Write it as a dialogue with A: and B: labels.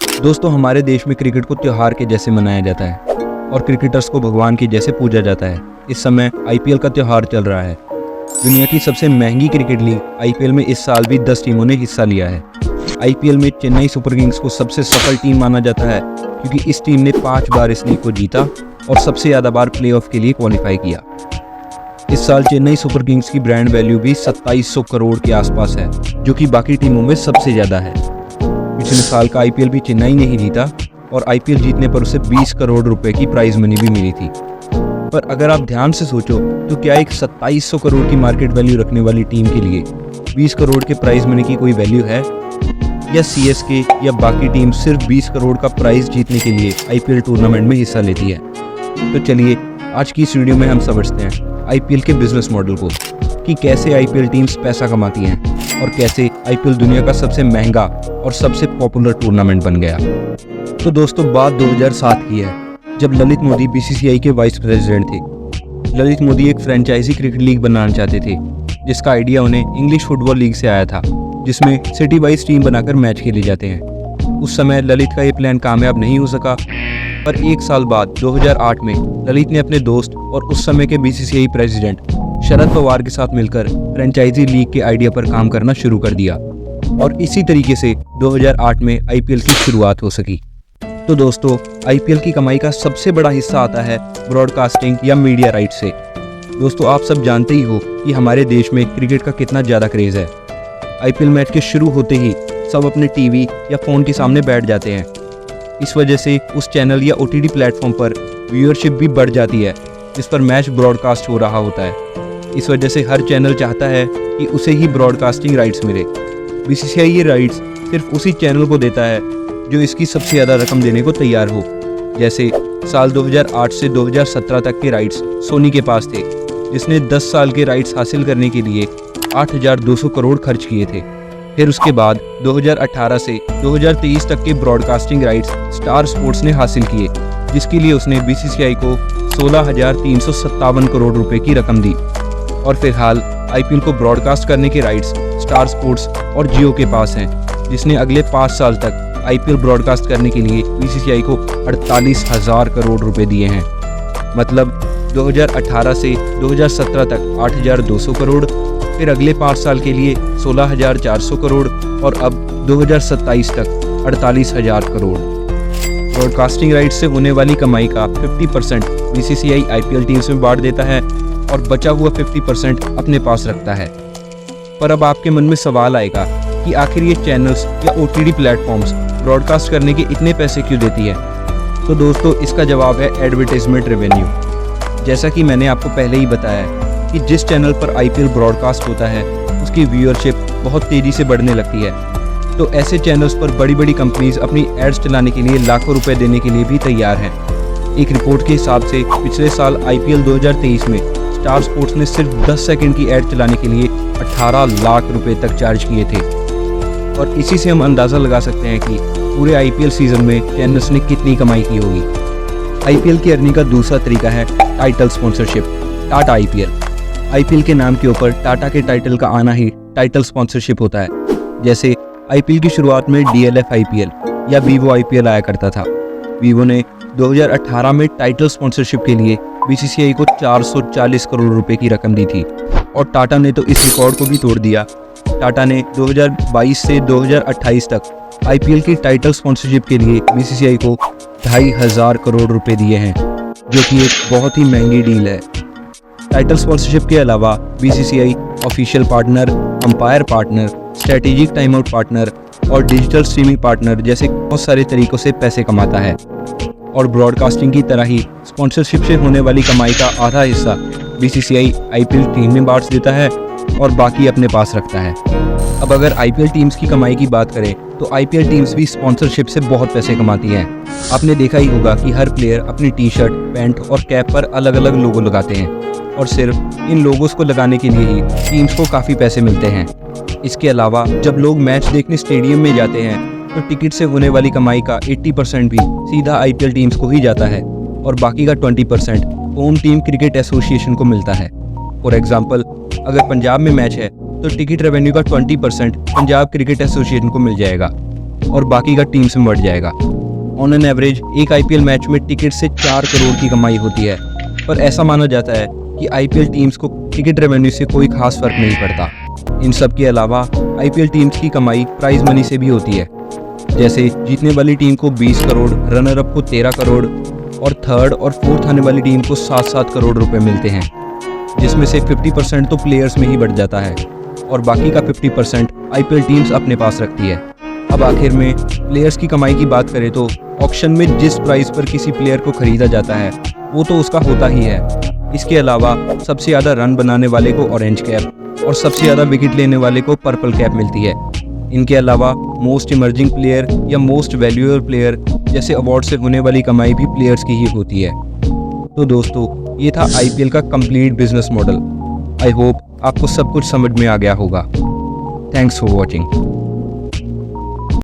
A: दोस्तों, हमारे देश में क्रिकेट को त्योहार के जैसे मनाया जाता है और क्रिकेटर्स को भगवान के जैसे पूजा जाता है। इस समय आईपीएल का त्योहार चल रहा है। दुनिया की सबसे महंगी क्रिकेट लीग आईपीएल में इस साल भी 10 टीमों ने हिस्सा लिया है। आईपीएल में चेन्नई सुपर किंग्स को सबसे सफल टीम माना जाता है क्योंकि इस टीम ने 5 बार इस लीग को जीता और सबसे ज़्यादा बार प्लेऑफ के लिए क्वालिफाई किया। इस साल चेन्नई सुपर किंग्स की ब्रांड वैल्यू भी 2700 करोड़ के आसपास है, जो कि बाकी टीमों में सबसे ज़्यादा है। पिछले साल का आईपीएल भी चेन्नई ने ही जीता और आईपीएल जीतने पर उसे 20 करोड़ रुपए की प्राइज मनी भी मिली थी। पर अगर आप ध्यान से सोचो तो क्या एक 2700 करोड़ की मार्केट वैल्यू रखने वाली टीम के लिए 20 करोड़ के प्राइज मनी की कोई वैल्यू है? या सीएसके या बाकी टीम सिर्फ 20 करोड़ का प्राइज जीतने के लिए आईपीएल टूर्नामेंट में हिस्सा लेती है? तो चलिए आज की इस वीडियो में हम समझते हैं आईपीएल के बिजनेस मॉडल को, कि कैसे आईपीएल टीम्स पैसा कमाती हैं और कैसे आईपीएल दुनिया का सबसे महंगा और सबसे पॉपुलर टूर्नामेंट बन गया। तो दोस्तों, बात 2007 की है, जब ललित मोदी बीसीसीआई के वाइस प्रेसिडेंट थे। ललित मोदी एक फ्रेंचाइजी क्रिकेट लीग बनाना चाहते थे, जिसका आइडिया उन्हें इंग्लिश फुटबॉल लीग से आया था, जिसमें सिटी वाइज टीम बनाकर मैच खेले जाते हैं। उस समय ललित का ये प्लान कामयाब नहीं हो सका, पर एक साल बाद 2008 में ललित ने अपने दोस्त और उस समय के बीसीसीआई प्रेसिडेंट शरद पवार के साथ मिलकर फ्रेंचाइजी लीग के आइडिया पर काम करना शुरू कर दिया और इसी तरीके से 2008 में आईपीएल की शुरुआत हो सकी। तो दोस्तों, आईपीएल की कमाई का सबसे बड़ा हिस्सा आता है ब्रॉडकास्टिंग या मीडिया राइट से। दोस्तों, आप सब जानते ही हो कि हमारे देश में क्रिकेट का कितना ज़्यादा क्रेज़ है। आईपीएल मैच के शुरू होते ही सब अपने टीवी या फ़ोन के सामने बैठ जाते हैं। इस वजह से उस चैनल या ओटीटी प्लेटफॉर्म पर व्यूअरशिप भी बढ़ जाती है जिस पर मैच ब्रॉडकास्ट हो रहा होता है। इस वजह से हर चैनल चाहता है कि उसे ही ब्रॉडकास्टिंग राइट्स मिले। बीसीसीआई ये राइट्स सिर्फ उसी चैनल को देता है जो इसकी सबसे ज़्यादा रकम देने को तैयार हो। जैसे साल 2008 से 2017 तक के राइट्स सोनी के पास थे, जिसने 10 साल के राइट्स हासिल करने के लिए 8,200 करोड़ खर्च किए थे। फिर उसके बाद 2018 से 2023 तक के ब्रॉडकास्टिंग राइट्स स्टार स्पोर्ट्स ने हासिल किए, जिसके लिए उसने बीसीसीआई को 16,357 करोड़ रुपए की रकम दी। और फिलहाल आईपीएल को ब्रॉडकास्ट करने के राइट्स स्टार स्पोर्ट्स और जियो के पास हैं, जिसने अगले 5 साल तक आईपीएल ब्रॉडकास्ट करने के लिए बीसीसीआई को 48,000 करोड़ रुपए दिए हैं। मतलब 2018 से 2017 तक 8,200 करोड़, फिर अगले 5 साल के लिए 16,400 करोड़ और अब 2027 तक 48,000 करोड़। ब्रॉडकास्टिंग राइट्स से होने वाली कमाई का 50% बीसीसीआई आईपीएल टीम्स में बांट देता है और बचा हुआ 50% अपने पास रखता है। पर अब आपके मन में सवाल आएगा कि आखिर ये चैनल्स या ओटीटी प्लेटफॉर्म्स ब्रॉडकास्ट करने के इतने पैसे क्यों देती है? तो दोस्तों, इसका जवाब है एडवर्टाइजमेंट रेवेन्यू। जैसा कि मैंने आपको पहले ही बताया है कि जिस चैनल पर आईपीएल ब्रॉडकास्ट होता है उसकी व्यूअरशिप बहुत तेज़ी से बढ़ने लगती है। तो ऐसे चैनल्स पर बड़ी बड़ी कंपनीज अपनी एड्स चलाने के लिए लाखों रुपए देने के लिए भी तैयार हैं। एक रिपोर्ट के हिसाब से पिछले साल आईपीएल 2023 में स्टार स्पोर्ट्स ने सिर्फ 10 सेकंड की एड चलाने के लिए 18 लाख रुपए तक चार्ज किए थे। और इसी से हम अंदाज़ा लगा सकते हैं कि पूरे आईपीएल सीजन में चैनल्स ने कितनी कमाई की होगी। आईपीएल की अर्निंग का दूसरा तरीका है title sponsorship, Tata IPL. IPL के नाम के ऊपर टाटा के टाइटल का आना ही टाइटल स्पॉन्सरशिप होता है। जैसे आईपीएल की शुरुआत में डीएलएफ आईपीएल या वीवो आईपीएल आया करता था। वीवो ने 2018 में टाइटल स्पॉन्सरशिप के लिए बीसीसीआई को 440 करोड़ रुपए की रकम दी थी और टाटा ने तो इस रिकॉर्ड को भी तोड़ दिया। टाटा ने 2022 से 2028 तक आईपीएल की टाइटल स्पॉन्सरशिप के लिए बीसीसीआई को 2,500 करोड़ रुपए दिए हैं, जो कि एक बहुत ही महंगी डील है। टाइटल स्पॉन्सरशिप के अलावा BCCI official partner, umpire partner, strategic time out partner और डिजिटल स्ट्रीमिंग पार्टनर जैसे बहुत सारे तरीकों से पैसे कमाता है। और ब्रॉडकास्टिंग की तरह ही स्पॉन्सरशिप से होने वाली कमाई का आधा हिस्सा बीसीसीआई आईपीएल टीम में बांट देता है और बाकी अपने पास रखता है। अब अगर आईपीएल टीम्स की कमाई की बात करें तो आईपीएल टीम्स भी स्पॉन्सरशिप से बहुत पैसे कमाती हैं। आपने देखा ही होगा कि हर प्लेयर अपनी टी शर्ट, पैंट और कैप पर अलग अलग लोगो लगाते हैं और सिर्फ इन लोगोस को लगाने के लिए ही टीम्स को काफ़ी पैसे मिलते हैं। इसके अलावा जब लोग मैच देखने स्टेडियम में जाते हैं तो टिकट से होने वाली कमाई का 80% भी सीधा आईपीएल टीम्स को ही जाता है और बाकी का 20% होम टीम क्रिकेट एसोसिएशन को मिलता है। फॉर एग्जाम्पल, अगर पंजाब में मैच है तो टिकट रेवेन्यू का 20% पंजाब क्रिकेट एसोसिएशन को मिल जाएगा। और बाकी का टीम्स में बढ़ जाएगा। ऑन एन एवरेज एक आईपीएल मैच में टिकट से 4 करोड़ की कमाई होती है, पर ऐसा माना जाता है कि आईपीएल टीम्स को टिकट रेवेन्यू से कोई खास फर्क नहीं पड़ता। इन सब के अलावा आईपीएल टीम्स की कमाई प्राइज मनी से भी होती है, जैसे जीतने वाली टीम को 20 करोड़, रनर अप को 13 करोड़ और थर्ड और फोर्थ आने वाली टीम को 7-7 करोड़ रुपए मिलते हैं, जिसमें से 50% तो प्लेयर्स में ही बढ़ जाता है और बाकी का 50% आईपीएल टीम्स अपने पास रखती है। अब आखिर में प्लेयर्स की कमाई की बात करें तो ऑक्शन में जिस प्राइस पर किसी प्लेयर को खरीदा जाता है वो तो उसका होता ही है। इसके अलावा सबसे ज़्यादा रन बनाने वाले को ऑरेंज कैप और सबसे ज़्यादा विकेट लेने वाले को पर्पल कैप मिलती है। इनके अलावा मोस्ट इमर्जिंग प्लेयर या मोस्ट वैल्यूएबल प्लेयर जैसे अवार्ड से होने वाली कमाई भी प्लेयर्स की ही होती है। तो दोस्तों, ये था आईपीएल का complete business model. I hope आपको सब कुछ समझ में आ गया होगा। Thanks for watching.